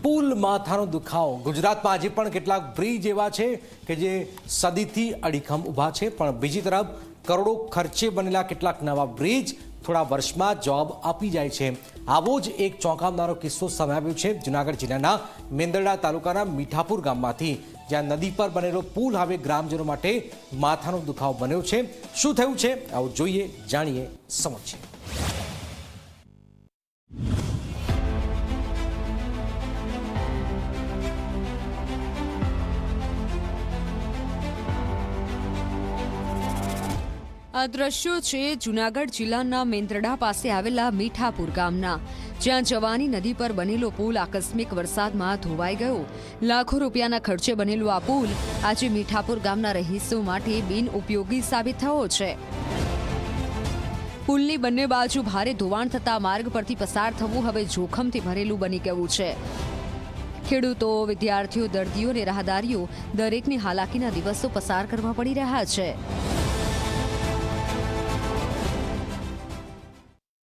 પુલ માથાનો દુખાવો ગુજરાતમાં આજે પણ કેટલાક બ્રિજ એવા છે કે જે સદીથી અડીખમ ઊભા છે, પણ બીજી તરફ કરોડો ખર્ચે બનેલા કેટલાક નવા બ્રિજ થોડા વર્ષમાં જવાબ આપી જાય છે। આવો જ એક ચોંકાવનારો કિસ્સો સામે આવ્યો છે જૂનાગઢ જિલ્લાના મેંદરડા તાલુકાના મીઠાપુર ગામમાંથી, જ્યાં નદી પર બનેલો પુલ હવે ગ્રામજનો માટે માથાનો દુખાવો બન્યો છે। શું થયું છે આવું જોઈએ, જાણીએ, સમજીએ। આ દ્રશ્યો છે જૂનાગઢ જિલ્લાના મેંદરડા પાસે આવેલા મીઠાપુર ગામના, જ્યાં જવાની નદી પર બનેલો પુલ આકસ્મિક વરસાદમાં ધોવાઈ ગયો। લાખો રૂપિયાના ખર્ચે બનેલો આ પુલ આજે મીઠાપુર ગામના રહીશો માટે બિનઉપયોગી સાબિત થયો છે। પુલની બંને બાજુ ભારે ધોવાણ થતા માર્ગ પરથી પસાર થવું હવે જોખમથી ભરેલું બની ગયું છે। ખેડૂતો, વિદ્યાર્થીઓ, દર્દીઓ અને રાહદારીઓ દરેકની હાલાકીના દિવસો પસાર કરવા પડી રહ્યા છે।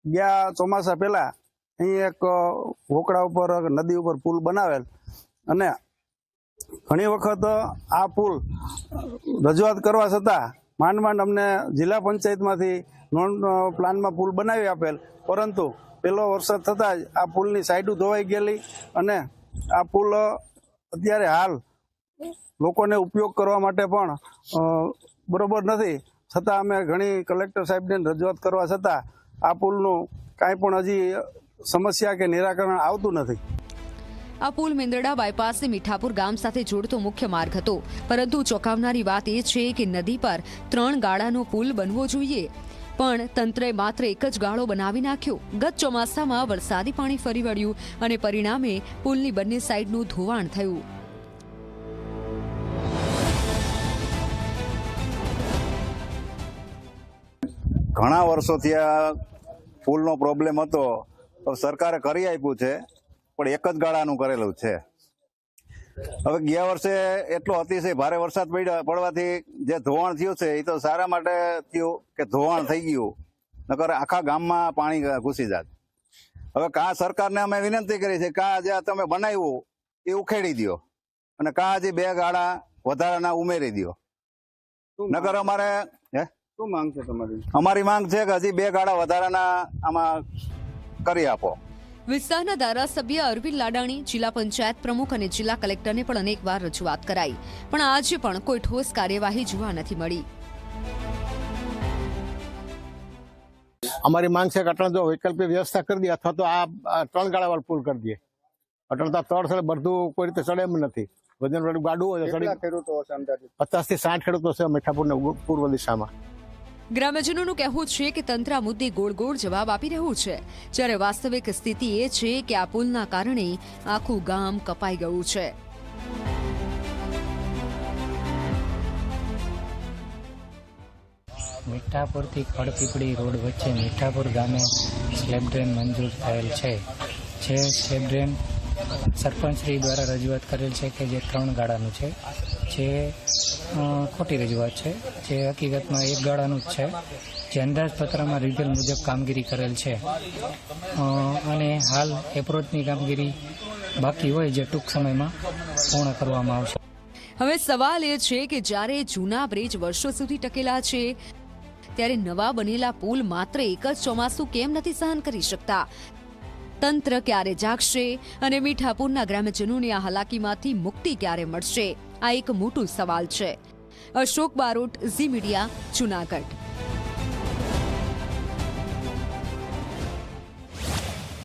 ગયા ચોમાસા પહેલા અહીં એક વોકડા ઉપર નદી ઉપર પુલ બનાવેલ, અને ઘણી વખત આ પુલ રજૂઆત કરવા છતાં માંડ અમને જિલ્લા પંચાયતમાંથી નોન પ્લાનમાં પુલ બનાવી આપેલ, પરંતુ પહેલો વરસાદ થતાં જ આ પુલની સાઈડો ધોવાઈ ગયેલી અને આ પુલ અત્યારે હાલ લોકોને ઉપયોગ કરવા માટે પણ બરોબર નથી। છતાં અમે ઘણી કલેક્ટર સાહેબને રજૂઆત કરવા છતાં આ પુલનું કાંઈ પણ હજી સમસ્યા કે નિરાકરણ આવતું નથી। આ પુલ મેંદરડા બાયપાસથી મીઠાપુર ગામ સાથે જોડતો મુખ્ય માર્ગ હતો, પરંતુ ચોંકાવનારી વાત એ છે કે નદી પર 3 ગાળાનો પુલ બનવો જોઈએ, પણ તંત્રએ માત્ર એક જ ગાળો બનાવી નાખ્યો। ગત ચોમાસામાં વરસાદી પાણી ફરી વળ્યું અને પરિણામે પુલની બંને સાઈડનું ધોવાણ થયું। ઘણા વર્ષોથી આ પુલનો પ્રોબ્લેમ હતો, સરકારે કરી આપ્યું છે, પણ એક જ ગાળાનું કરેલું છે। હવે ગયા વર્ષે એટલો અતિશય ભારે વરસાદ પડવાથી જે ધોવાણ થયું છે એ તો સારા માટે થયું કે ધોવાણ થઈ ગયું, નકર આખા ગામમાં પાણી ઘૂસી જાત। હવે કા સરકારને અમે વિનંતી કરી છે કા જે તમે બનાવ્યું એ ઉખેડી દો અને કા હજી 2 ગાળા વધારાના ઉમેરી દો, નકર અમારે શું માંગ છે તમારી? અમારી માંગ છે કે હજી 2 ગાળા વધારાના આમાં કરી આપો। વિસ્તારના ધારાસભ્ય અરવિંદ લાડાણી, જિલ્લા પંચાયત પ્રમુખ અને જિલ્લા કલેક્ટરને પણ અનેકવાર રજૂઆત કરાઈ, પણ આજે પણ કોઈ ઠોસ કાર્યવાહી જોવા નથી મળી। અમારી માંગ છે કે અટલ જો વૈકલ્પિક વ્યવસ્થા કરી દે અથવા તો આ 3 ગાળાવાળો પુલ કરી દે। અટલ તો તળ છે, બધું કોઈ રીતે ચડે એમ નથી, વજનવાળું ગાડું હોય ચડી 50 થી 60 ખેડૂતો છે મીઠાપુરના પૂર્વ દિશામાં। ગ્રામજનોનું કહેવું છે કે તંત્ર આ મુદ્દે ગોળ જવાબ આપી રહ્યું છે, જ્યારે વાસ્તવિક સ્થિતિ એ છે કે આ પુલના કારણે આખું ગામ કપાઈ ગયું છે। મીઠાપુરથી ખડપીપળી રોડ વચ્ચે મીઠાપુર ગામે સ્લેબ ડ્રેન મંજૂર થયેલ છે। જે સ્લેબ ડ્રેન સરપંચશ્રી દ્વારા રજૂઆત કરેલ છે કે જે 3 ગાળાનું છે, જે ખોટી રજૂઆત છે। જે હકીકતમાં 1 ગાળાનું જ છે, જે અંદાજપત્રમાં લીધેલ મુજબ કામગીરી કરેલ છે અને હાલ એપ્રોચની કામગીરી બાકી હોય, જે ટૂંક સમયમાં પૂર્ણ કરવામાં આવશે। હવે સવાલ એ છે કે જ્યારે જૂના બ્રિજ વર્ષો સુધી ટકેલા છે, ત્યારે નવા બનેલા પુલ માત્ર એક જ ચોમાસું કેમ નથી સહન કરી શકતા? તંત્ર ક્યારે જાગશે અને મીઠાપુરના ગ્રામજનોને આ હાલાકીમાંથી મુક્તિ ક્યારે મળશે? આ એક મોટું સવાલ છે। અશોક બારોટ, ઝી મીડિયા, જૂનાગઢ।